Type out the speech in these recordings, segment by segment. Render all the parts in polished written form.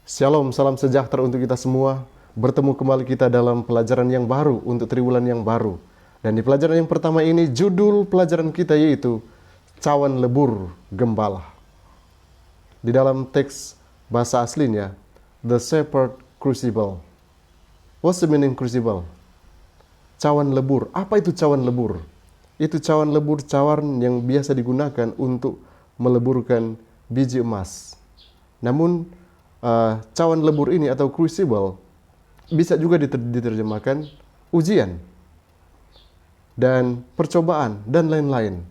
Shalom, salam sejahtera untuk kita semua. Bertemu kembali kita dalam pelajaran yang baru untuk triwulan yang baru. Dan di pelajaran yang pertama ini, judul pelajaran kita yaitu Cawan Lebur Gembala. Di dalam teks bahasa aslinya, The Shepherd Crucible. What's the meaning crucible? Cawan lebur. Apa itu cawan lebur? Itu cawan lebur, cawan yang biasa digunakan untuk meleburkan biji emas. Namun, cawan lebur ini atau crucible bisa juga diterjemahkan ujian dan percobaan dan lain-lain.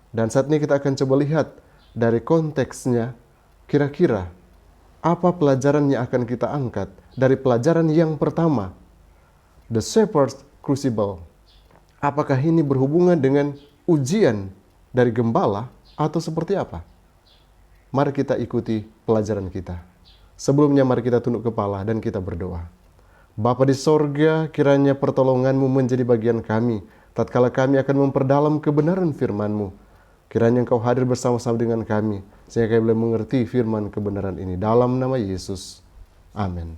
Dan saat ini kita akan coba lihat dari konteksnya, kira-kira apa pelajaran yang akan kita angkat dari pelajaran yang pertama, The Shepherd's Crucible. Apakah ini berhubungan dengan ujian dari gembala atau seperti apa? Mari kita ikuti pelajaran kita. Sebelumnya mari kita tunduk kepala dan kita berdoa. Bapa di sorga, kiranya pertolongan-Mu menjadi bagian kami, tatkala kami akan memperdalam kebenaran firman-Mu. Kiranya Engkau hadir bersama-sama dengan kami, sehingga kami boleh mengerti firman kebenaran ini. Dalam nama Yesus. Amin.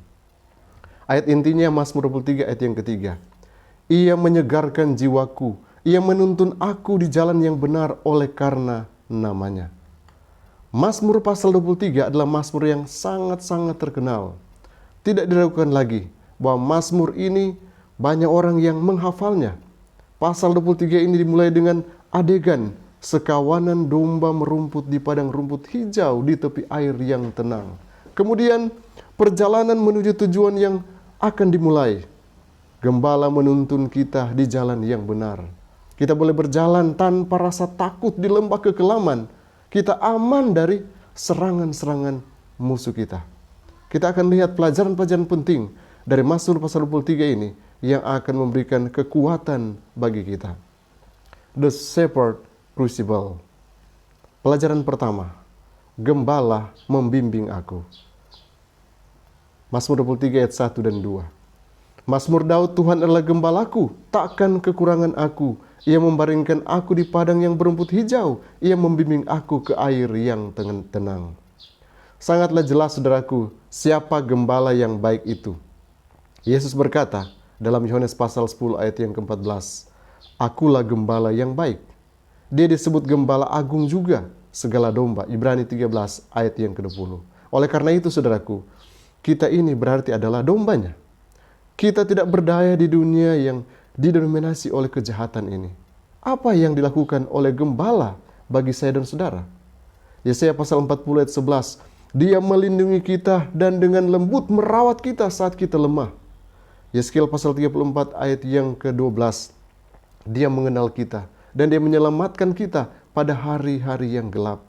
Ayat intinya Mazmur 23 ayat yang ketiga. Ia menyegarkan jiwaku, Ia menuntun aku di jalan yang benar oleh karena namanya. Mazmur pasal 23 adalah Mazmur yang sangat-sangat terkenal. Tidak diragukan lagi bahwa Mazmur ini banyak orang yang menghafalnya. Pasal 23 ini dimulai dengan adegan sekawanan domba merumput di padang rumput hijau di tepi air yang tenang. Kemudian perjalanan menuju tujuan yang akan dimulai. Gembala menuntun kita di jalan yang benar. Kita boleh berjalan tanpa rasa takut di lembah kekelaman. Kita aman dari serangan-serangan musuh kita. Kita akan lihat pelajaran-pelajaran penting dari Mazmur pasal 23 ini yang akan memberikan kekuatan bagi kita. The Shepherd Crucible. Pelajaran pertama, gembala membimbing aku. Mazmur 23 ayat 1 dan 2. Mazmur Daud, Tuhan adalah gembalaku, takkan kekurangan aku. Ia membaringkan aku di padang yang berumput hijau. Ia membimbing aku ke air yang tenang. Sangatlah jelas, saudaraku, siapa gembala yang baik itu. Yesus berkata dalam Yohanes pasal 10 ayat yang ke-14, Akulah gembala yang baik. Dia disebut gembala agung juga segala domba. Ibrani 13 ayat yang ke-20. Oleh karena itu, saudaraku, kita ini berarti adalah dombanya. Kita tidak berdaya di dunia yang didominasi oleh kejahatan ini. Apa yang dilakukan oleh gembala bagi saya dan saudara? Yesaya pasal 40 ayat 11. Dia melindungi kita dan dengan lembut merawat kita saat kita lemah. Yeskiel pasal 34 ayat yang ke-12. Dia mengenal kita dan dia menyelamatkan kita pada hari-hari yang gelap.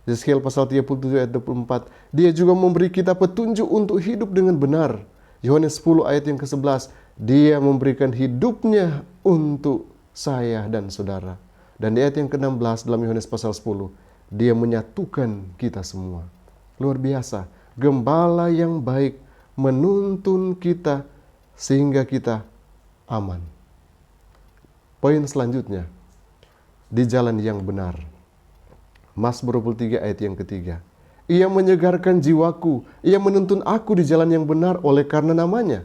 Yeskiel pasal 37 ayat 24. Dia juga memberi kita petunjuk untuk hidup dengan benar. Yohanes 10 ayat yang ke-11, dia memberikan hidupnya untuk saya dan saudara. Dan di ayat yang ke-16 dalam Yohanes pasal 10, dia menyatukan kita semua. Luar biasa, gembala yang baik menuntun kita sehingga kita aman. Poin selanjutnya, di jalan yang benar. Mazmur 23 ayat yang ketiga. Ia menyegarkan jiwaku, Ia menuntun aku di jalan yang benar oleh karena namanya.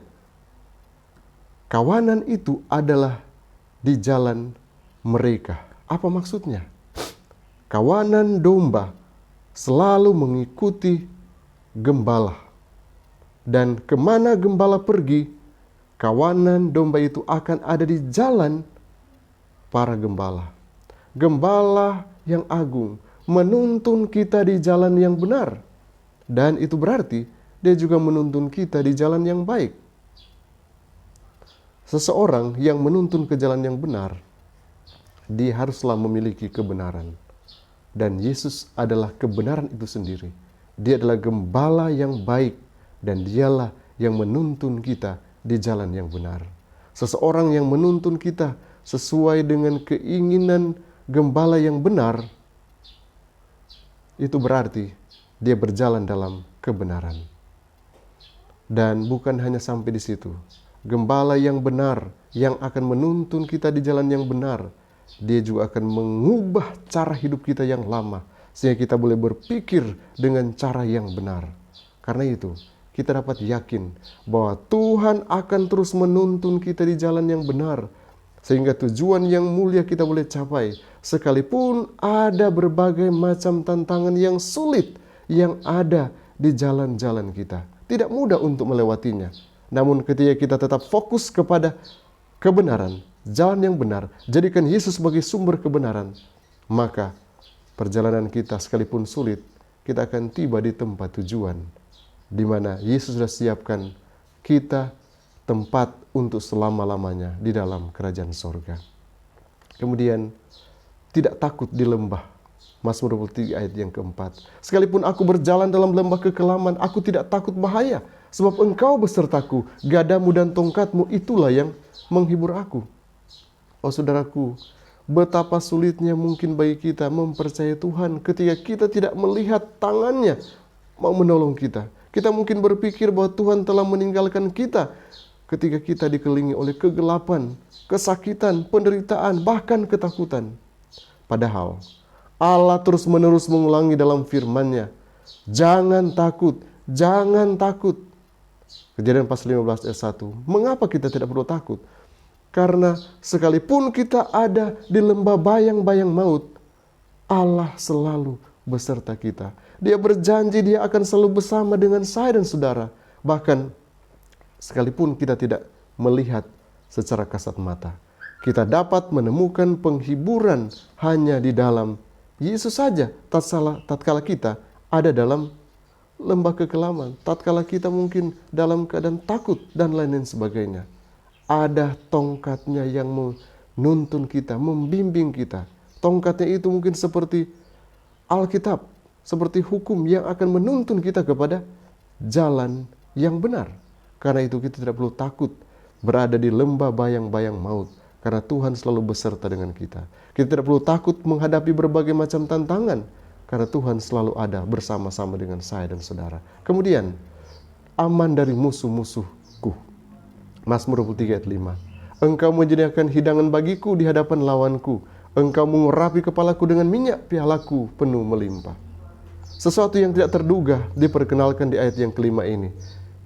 Kawanan itu adalah di jalan mereka. Apa maksudnya? Kawanan domba selalu mengikuti gembala. Dan kemana gembala pergi, kawanan domba itu akan ada di jalan para gembala. Gembala yang agung menuntun kita di jalan yang benar. Dan itu berarti dia juga menuntun kita di jalan yang baik. Seseorang yang menuntun ke jalan yang benar, dia haruslah memiliki kebenaran. Dan Yesus adalah kebenaran itu sendiri. Dia adalah gembala yang baik dan dialah yang menuntun kita di jalan yang benar. Seseorang yang menuntun kita sesuai dengan keinginan gembala yang benar, itu berarti dia berjalan dalam kebenaran. Dan bukan hanya sampai di situ. Gembala yang benar yang akan menuntun kita di jalan yang benar, dia juga akan mengubah cara hidup kita yang lama sehingga kita boleh berpikir dengan cara yang benar. Karena itu, kita dapat yakin bahwa Tuhan akan terus menuntun kita di jalan yang benar, sehingga tujuan yang mulia kita boleh capai, sekalipun ada berbagai macam tantangan yang sulit yang ada di jalan-jalan kita. Tidak mudah untuk melewatinya. Namun ketika kita tetap fokus kepada kebenaran, jalan yang benar, jadikan Yesus sebagai sumber kebenaran, maka perjalanan kita sekalipun sulit, kita akan tiba di tempat tujuan, di mana Yesus sudah siapkan kita tempat untuk selama-lamanya di dalam kerajaan sorga. Kemudian, tidak takut di lembah. Mazmur 23 ayat yang keempat. Sekalipun aku berjalan dalam lembah kekelaman, aku tidak takut bahaya, sebab Engkau besertaku, gadamu dan tongkatmu itulah yang menghibur aku. Oh saudaraku, betapa sulitnya mungkin bagi kita mempercayai Tuhan ketika kita tidak melihat tangannya mau menolong kita. Kita mungkin berpikir bahwa Tuhan telah meninggalkan kita ketika kita dikelilingi oleh kegelapan, kesakitan, penderitaan, bahkan ketakutan. Padahal Allah terus-menerus mengulangi dalam firman-Nya, jangan takut, jangan takut. Kejadian pasal 15 ayat 1. Mengapa kita tidak perlu takut? Karena sekalipun kita ada di lembah bayang-bayang maut, Allah selalu beserta kita. Dia berjanji Dia akan selalu bersama dengan saya dan saudara. Bahkan sekalipun kita tidak melihat secara kasat mata, kita dapat menemukan penghiburan hanya di dalam Yesus saja. Tatkala kita ada dalam lembah kekelaman, tatkala kita mungkin dalam keadaan takut dan lain-lain sebagainya, ada tongkatnya yang menuntun kita, membimbing kita. Tongkatnya itu mungkin seperti Alkitab, seperti hukum yang akan menuntun kita kepada jalan yang benar. Karena itu kita tidak perlu takut berada di lembah bayang-bayang maut, karena Tuhan selalu beserta dengan kita. Kita tidak perlu takut menghadapi berbagai macam tantangan, karena Tuhan selalu ada bersama-sama dengan saya dan saudara. Kemudian, aman dari musuh-musuhku. Mazmur 23 ayat 5. Engkau menyediakan hidangan bagiku di hadapan lawanku. Engkau mengurapi kepalaku dengan minyak, pialaku penuh melimpah. Sesuatu yang tidak terduga diperkenalkan di ayat yang kelima ini,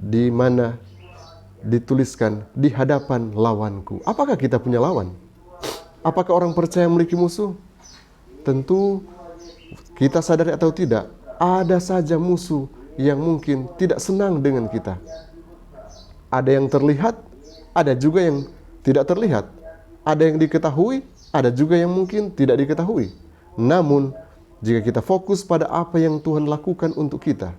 di mana dituliskan di hadapan lawanku. Apakah kita punya lawan? Apakah orang percaya memiliki musuh? Tentu kita sadari atau tidak, ada saja musuh yang mungkin tidak senang dengan kita. Ada yang terlihat, ada juga yang tidak terlihat. Ada yang diketahui, ada juga yang mungkin tidak diketahui. Namun, jika kita fokus pada apa yang Tuhan lakukan untuk kita,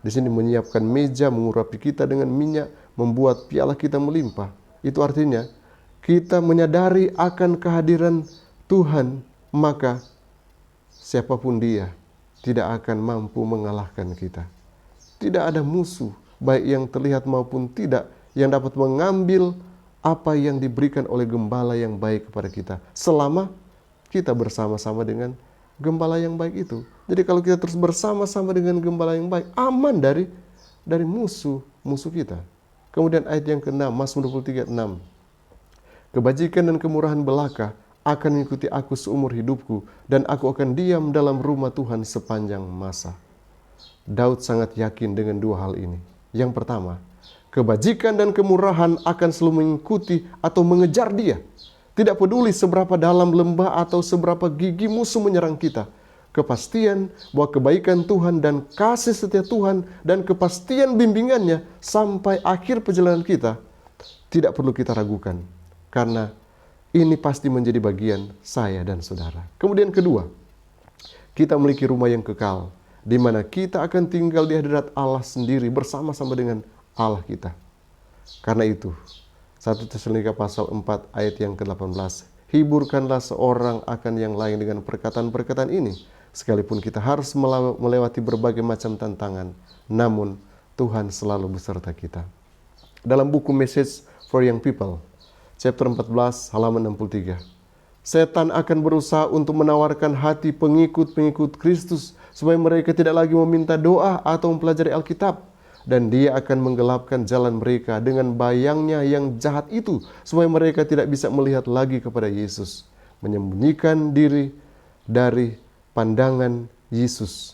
di sini menyiapkan meja, mengurapi kita dengan minyak, membuat piala kita melimpah. Itu artinya, kita menyadari akan kehadiran Tuhan, maka siapapun dia tidak akan mampu mengalahkan kita. Tidak ada musuh, baik yang terlihat maupun tidak, yang dapat mengambil apa yang diberikan oleh gembala yang baik kepada kita, selama kita bersama-sama dengan gembala yang baik itu. Jadi kalau kita terus bersama-sama dengan gembala yang baik, aman dari musuh kita. Kemudian ayat yang ke-6, Mazmur 23 ayat 6. Kebajikan dan kemurahan belaka akan mengikuti aku seumur hidupku, dan aku akan diam dalam rumah Tuhan sepanjang masa. Daud sangat yakin dengan dua hal ini. Yang pertama, kebajikan dan kemurahan akan selalu mengikuti atau mengejar dia. Tidak peduli seberapa dalam lembah atau seberapa gigih musuh menyerang kita. Kepastian bahwa kebaikan Tuhan dan kasih setia Tuhan dan kepastian bimbingannya sampai akhir perjalanan kita tidak perlu kita ragukan. Karena ini pasti menjadi bagian saya dan saudara. Kemudian kedua, kita memiliki rumah yang kekal, di mana kita akan tinggal di hadirat Allah sendiri bersama-sama dengan Allah kita. Karena itu, 1 Tesalonika pasal 4 ayat yang ke-18, hiburkanlah seorang akan yang lain dengan perkataan-perkataan ini, sekalipun kita harus melewati berbagai macam tantangan, namun Tuhan selalu beserta kita. Dalam buku Message for Young People, chapter 14, halaman 63, setan akan berusaha untuk menawarkan hati pengikut-pengikut Kristus supaya mereka tidak lagi meminta doa atau mempelajari Alkitab, dan dia akan menggelapkan jalan mereka dengan bayangnya yang jahat itu supaya mereka tidak bisa melihat lagi kepada Yesus, menyembunyikan diri dari pandangan Yesus.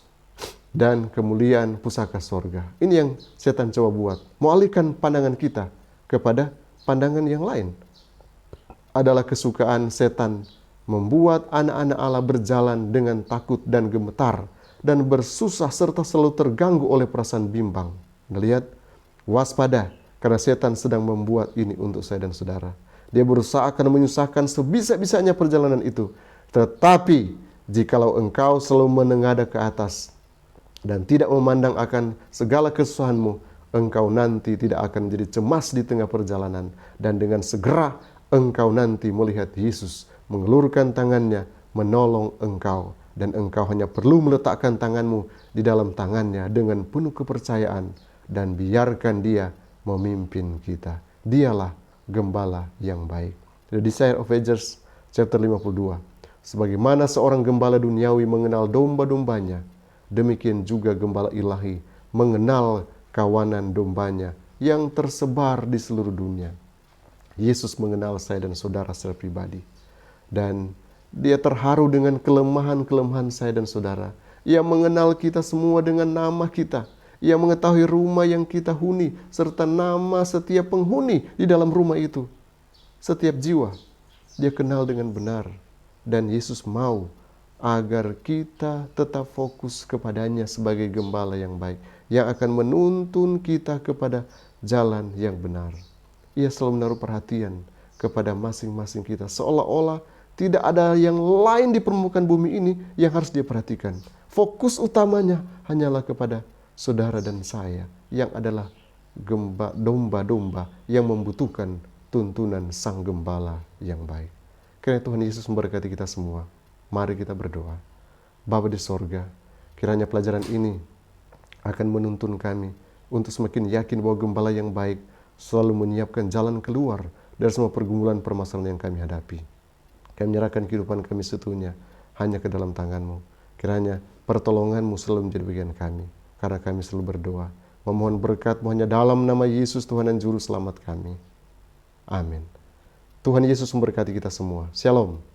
dan kemuliaan pusaka sorga. Ini yang setan coba buat, mengalihkan pandangan kita kepada pandangan yang lain. Adalah kesukaan setan membuat anak-anak Allah berjalan dengan takut dan gemetar dan bersusah serta selalu terganggu oleh perasaan bimbang. Lihat, waspada karena setan sedang membuat ini untuk saya dan saudara. Dia berusaha akan menyusahkan sebisa-bisanya perjalanan itu. Tetapi jikalau engkau selalu menengadah ke atas dan tidak memandang akan segala kesusahanmu, engkau nanti tidak akan menjadi cemas di tengah perjalanan. Dan dengan segera engkau nanti melihat Yesus mengelurkan tangannya menolong engkau. Dan engkau hanya perlu meletakkan tanganmu di dalam tangannya dengan penuh kepercayaan dan biarkan dia memimpin kita. Dialah gembala yang baik. The Desire of Ages chapter 52. Sebagaimana seorang gembala duniawi mengenal domba-dombanya, demikian juga gembala ilahi mengenal kawanan dombanya yang tersebar di seluruh dunia. Yesus mengenal saya dan saudara secara pribadi. Dan dia terharu dengan kelemahan-kelemahan saya dan saudara. Ia mengenal kita semua dengan nama kita. Ia mengetahui rumah yang kita huni, serta nama setiap penghuni di dalam rumah itu. Setiap jiwa, dia kenal dengan benar. Dan Yesus mau agar kita tetap fokus kepadanya sebagai gembala yang baik, yang akan menuntun kita kepada jalan yang benar. Ia selalu menaruh perhatian kepada masing-masing kita, seolah-olah tidak ada yang lain di permukaan bumi ini yang harus dia perhatikan. Fokus utamanya hanyalah kepada saudara dan saya, yang adalah domba-domba yang membutuhkan tuntunan sang gembala yang baik. Karena Tuhan Yesus memberkati kita semua. Mari kita berdoa. Bapa di sorga, kiranya pelajaran ini akan menuntun kami untuk semakin yakin bahwa gembala yang baik selalu menyiapkan jalan keluar dari semua pergumulan permasalahan yang kami hadapi. Kami menyerahkan kehidupan kami setunya hanya ke dalam tangan-Mu. Kiranya pertolongan-Mu selalu menjadi bagian kami. Karena kami selalu berdoa, memohon berkat-Mu hanya dalam nama Yesus Tuhan dan Juru Selamat kami. Amin. Tuhan Yesus memberkati kita semua. Shalom.